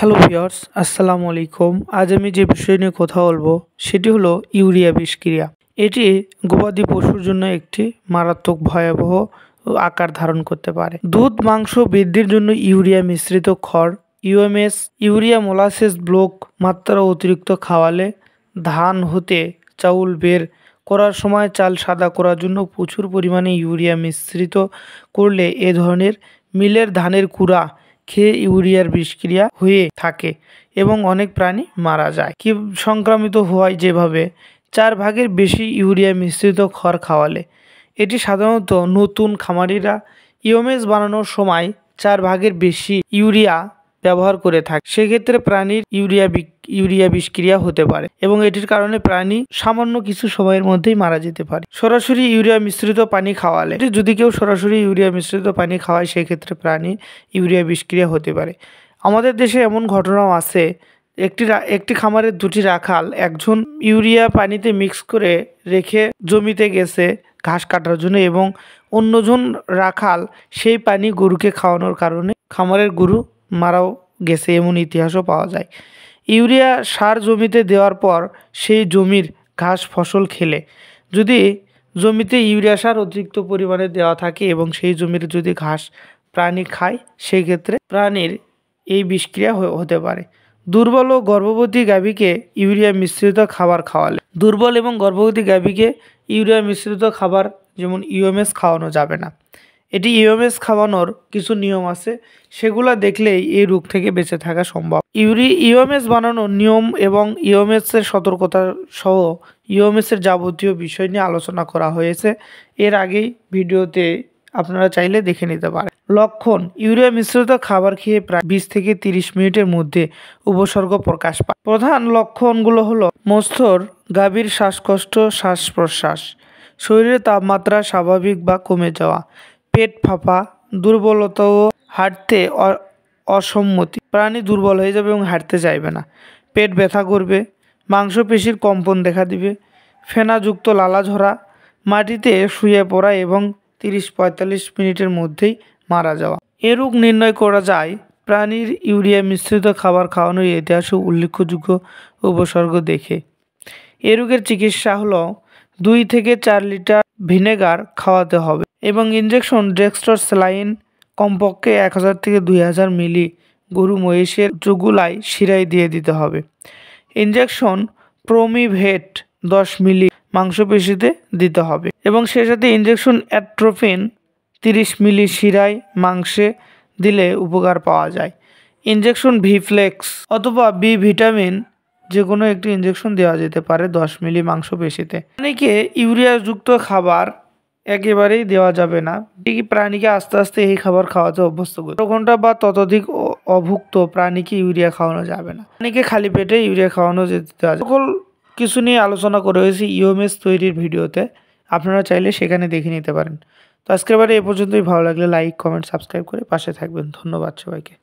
Hello viewers, আসসালামু আলাইকুম। আজ আমি যে বিষয় নিয়ে কথা বলবো সেটি হলো ইউরিয়া বিষক্রিয়া। এটি গবাদি পশুর জন্য একটি মারাত্মক ভয়াবহ আকার ধারণ করতে পারে। দুধ মাংস বৃদ্ধির জন্য ইউরিয়া মিশ্রিত খড় ইউএমএস ইউরিয়া মোলাসেস ব্লক মাত্রা অতিরিক্ত খাওয়ালে ধান হতে চাউল বের করার সময় চাল সাদা করার জন্য প্রচুর পরিমাণে ইউরিয়া মিশ্রিত করলে এ ধরনের মিলের ধানের কুড়া খেয়ে ইউরিয়ার বিষক্রিয়া হয়ে থাকে এবং অনেক প্রাণী মারা যায়। কি সংক্রামিত হওয়ায় যেভাবে 4 ভাগের বেশি ইউরিয়া মিশ্রিত খড় খাওয়ালে এটি সাধারণত নতুন খামারিরা ইউএমএস বানানোর সময় 4 ভাগের বেশি ইউরিয়া ব্যবহার করে থাকে। সেক্ষেত্রে প্রাণীর ইউরিয়া বিষক্রিয়া হতে পারে এবং এটির কারণে প্রাণী সামান্য কিছু সময়ের মধ্যেই মারা যেতে পারে। সরাসরি ইউরিয়া মিশ্রিত পানি খাওয়ালে যদি কেউ সরাসরি ইউরিয়া মিশ্রিত পানি খাওয়ায় সেক্ষেত্রে প্রাণী ইউরিয়া বিষক্রিয়া হতে পারে। আমাদের দেশে এমন ঘটনাও আছে, একটি খামারের 2টি রাখাল একজন ইউরিয়া পানিতে মিক্স করে রেখে জমিতে গেছে ঘাস কাটার জন্য এবং অন্যজন রাখাল সেই পানি গরুকে খাওয়ানোর কারণে খামারের গরু মারাও গেছে, এমন ইতিহাসও পাওয়া যায়। ইউরিয়া সার জমিতে দেওয়ার পর সেই জমির ঘাস ফসল খেলে যদি জমিতে ইউরিয়া সার অতিরিক্ত পরিমাণে দেওয়া থাকে এবং সেই জমির যদি ঘাস প্রাণী খায় সেক্ষেত্রে প্রাণীর এই বিষক্রিয়া হতে পারে। দুর্বল ও গর্ভবতী গাভীকে ইউরিয়া মিশ্রিত খাবার খাওয়ালে দুর্বল এবং গর্ভবতী গাভীকে ইউরিয়া মিশ্রিত খাবার যেমন ইউএমএস খাওয়ানো যাবে না। এটি ইউএমএস খাওয়ানোর কিছু নিয়ম আছে, সেগুলো দেখলেই এই রোগ থেকে বেঁচে থাকা সম্ভব। ইউএমএস বানানোর নিয়ম এবং ইউএমএসের সতর্কতা সহ ইউএমএসের যাবতীয় বিষয় নিয়ে আলোচনা করা হয়েছে এর আগেই ভিডিওতে, আপনারা চাইলে দেখে নিতে পারেন। লক্ষণ: ইউরিয়া মিশ্রিত খাবার খেয়ে প্রায় 20 থেকে 30 মিনিটের মধ্যে উপসর্গ প্রকাশ পায়। প্রধান লক্ষণগুলো হলো মস্তর, গাভীর শ্বাসকষ্ট, শ্বাস প্রশ্বাস, শরীরের তাপমাত্রা স্বাভাবিক বা কমে যাওয়া, পেট ফাঁপা, দুর্বলতা ও হাঁটতে অসম্মতি, প্রাণী দুর্বল হয়ে যাবে এবং হাঁটতে চাইবে না, পেট ব্যথা করবে, মাংসপেশির কম্পন দেখা দিবে, ফেনাযুক্ত লালা ঝরা, মাটিতে শুয়ে পড়া এবং 30-45 মিনিটের মধ্যেই মারা যাওয়া। এ রোগ নির্ণয় করা যায় প্রাণীর ইউরিয়া মিশ্রিত খাবার খাওয়ানোর ইতিহাসে উল্লেখযোগ্য উপসর্গ দেখে। এ রোগের চিকিৎসা হলো 2 থেকে 4 লিটার ভিনেগার খাওয়াতে হবে এবং ইনজেকশন ডেক্সট্রো স্যালাইন কমপক্ষে 1000 থেকে 2000 মিলি গরু মহিষের জুগুলায় শিরায় দিয়ে দিতে হবে। ইনজেকশন প্রোমিভেট 10 মিলি মাংসপেশিতে দিতে হবে এবং সে সাথে ইনজেকশন অ্যাট্রোপিন 30 মিলি শিরায় মাংসে দিলে উপকার পাওয়া যায়। ইনজেকশন ভিফ্লেক্স অথবা বি ভিটামিন যে কোনো একটি ইনজেকশন দেওয়া যেতে পারে 10 মিলি মাংসপেশিতে। প্রাণীকে ইউরিয়াযুক্ত খাবার একেবারেই দেওয়া যাবে না। এটি প্রাণীকে আস্তে আস্তে এই খাবার খাওয়াতে অভ্যস্ত করবে। 12 ঘন্টা বা ততোধিক অভুক্ত প্রাণীকে ইউরিয়া খাওয়ানো যাবে না। প্রাণীকে খালি পেটে ইউরিয়া খাওয়ানো যেতে দেওয়া যাবে। সকল কিছু নিয়ে আলোচনা করে হয়েছে ইউএমএস তৈরির ভিডিওতে, আপনারা চাইলে সেখানে দেখে নিতে পারেন। তো আজকের বারে এ পর্যন্তই। ভালো লাগলে লাইক, কমেন্ট, সাবস্ক্রাইব করে পাশে থাকবেন। ধন্যবাদ সবাইকে।